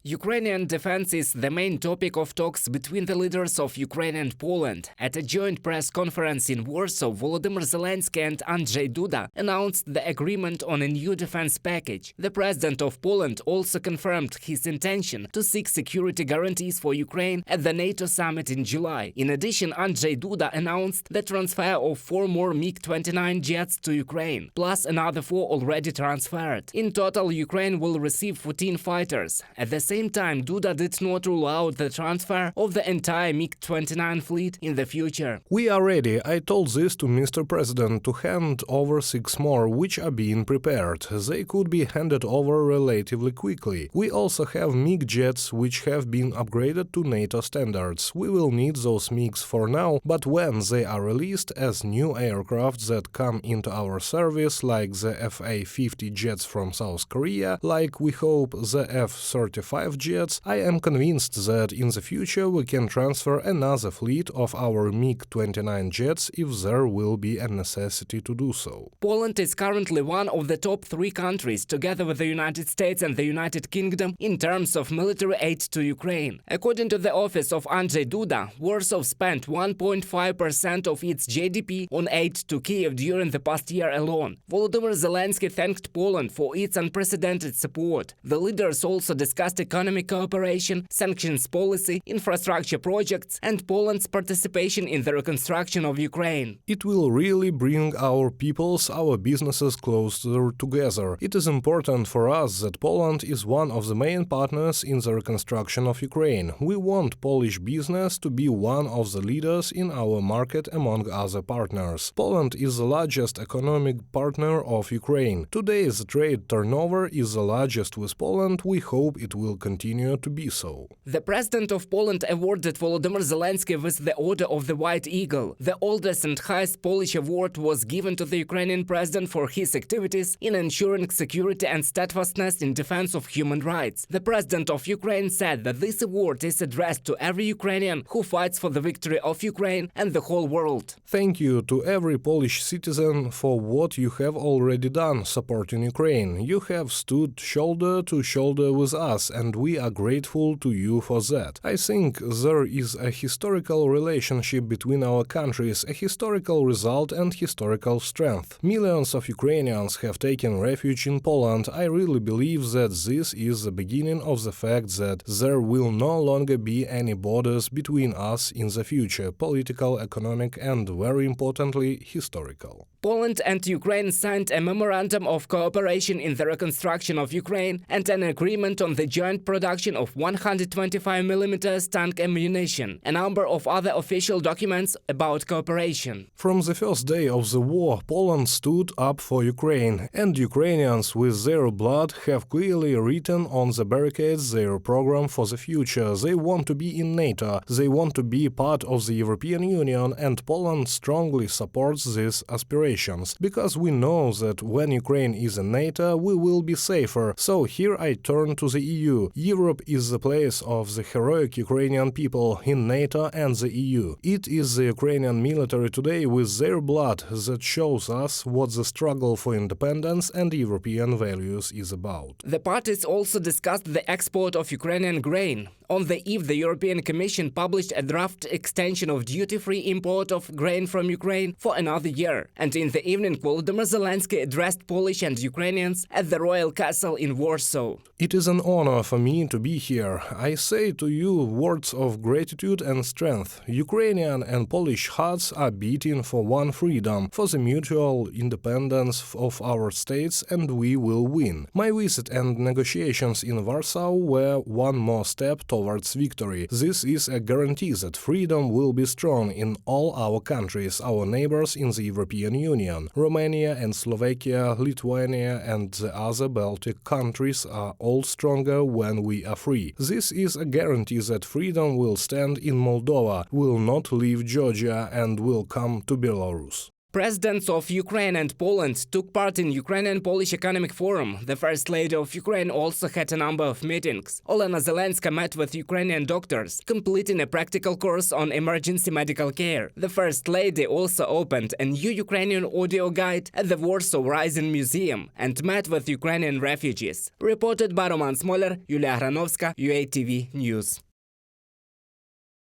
Ukrainian defense is the main topic of talks between the leaders of Ukraine and Poland. At a joint press conference in Warsaw, Volodymyr Zelenskyy and Andrzej Duda announced the agreement on a new defense package. The president of Poland also confirmed his intention to seek security guarantees for Ukraine at the NATO summit in July. In addition, Andrzej Duda announced the transfer of 4 more MiG-29 jets to Ukraine, plus another 4 already transferred. In total, Ukraine will receive 14 fighters. At the same time, Duda did not rule out the transfer of the entire MiG-29 fleet in the future. We are ready. I told this to Mr. President to hand over 6 more, which are being prepared. They could be handed over relatively quickly. We also have MiG jets which have been upgraded to NATO standards. We will need those MiGs for now, but when they are released as new aircraft that come into our service, like the Fa-50 jets from South Korea, like we hope the F-35 jets, I am convinced that in the future we can transfer another fleet of our MiG-29 jets if there will be a necessity to do so. Poland is currently one of the top 3 countries, together with the United States and the United Kingdom, in terms of military aid to Ukraine. According to the office of Andrzej Duda, Warsaw spent 1.5% of its GDP on aid to Kiev during the past year alone. Volodymyr Zelenskyy thanked Poland for its unprecedented support. The leaders also discussed economic cooperation, sanctions policy, infrastructure projects, and Poland's participation in the reconstruction of Ukraine. It will really bring our peoples, our businesses closer together. It is important for us that Poland is one of the main partners in the reconstruction of Ukraine. We want Polish business to be one of the leaders in our market among other partners. Poland is the largest economic partner of Ukraine. Today the trade turnover is the largest with Poland. We hope it will continue to be so. The president of Poland awarded Volodymyr Zelenskyy with the Order of the White Eagle. The oldest and highest Polish award was given to the Ukrainian president for his activities in ensuring security and steadfastness in defense of human rights. The president of Ukraine said that this award is addressed to every Ukrainian who fights for the victory of Ukraine and the whole world. Thank you to every Polish citizen for what you have already done supporting Ukraine. You have stood shoulder to shoulder with us, and we are grateful to you for that. I think there is a historical relationship between our countries, a historical result and historical strength. Millions of Ukrainians have taken refuge in Poland. I really believe that this is the beginning of the fact that there will no longer be any borders between us in the future, political, economic and, very importantly, historical. Poland and Ukraine signed a memorandum of cooperation in the reconstruction of Ukraine and an agreement on the joint production of 125mm tank ammunition, a number of other official documents about cooperation. From the first day of the war, Poland stood up for Ukraine, and Ukrainians with their blood have clearly written on the barricades their program for the future. They want to be in NATO, they want to be part of the European Union, and Poland strongly supports these aspirations, because we know that when Ukraine is in NATO, we will be safer. So here I turn to the EU. Europe is the place of the heroic Ukrainian people in NATO and the EU. It is the Ukrainian military today with their blood that shows us what the struggle for independence and European values is about. The parties also discussed the export of Ukrainian grain. On the eve, the European Commission published a draft extension of duty-free import of grain from Ukraine for another year. And in the evening, Volodymyr Zelenskyy addressed Polish and Ukrainians at the Royal Castle in Warsaw. It is an honor for me to be here. I say to you words of gratitude and strength. Ukrainian and Polish hearts are beating for one freedom, for the mutual independence of our states, and we will win. My visit and negotiations in Warsaw were one more step towards victory. This is a guarantee that freedom will be strong in all our countries, our neighbors in the European Union. Romania and Slovakia, Lithuania and the other Baltic countries are all stronger when we are free. This is a guarantee that freedom will stand in Moldova, will not leave Georgia and will come to Belarus. Presidents of Ukraine and Poland took part in Ukrainian-Polish Economic Forum. The First Lady of Ukraine also had a number of meetings. Olena Zelenskyi met with Ukrainian doctors, completing a practical course on emergency medical care. The First Lady also opened a new Ukrainian audio guide at the Warsaw Rising Museum and met with Ukrainian refugees. Reported by Roman Smoler, Yulia Granovska, UATV News.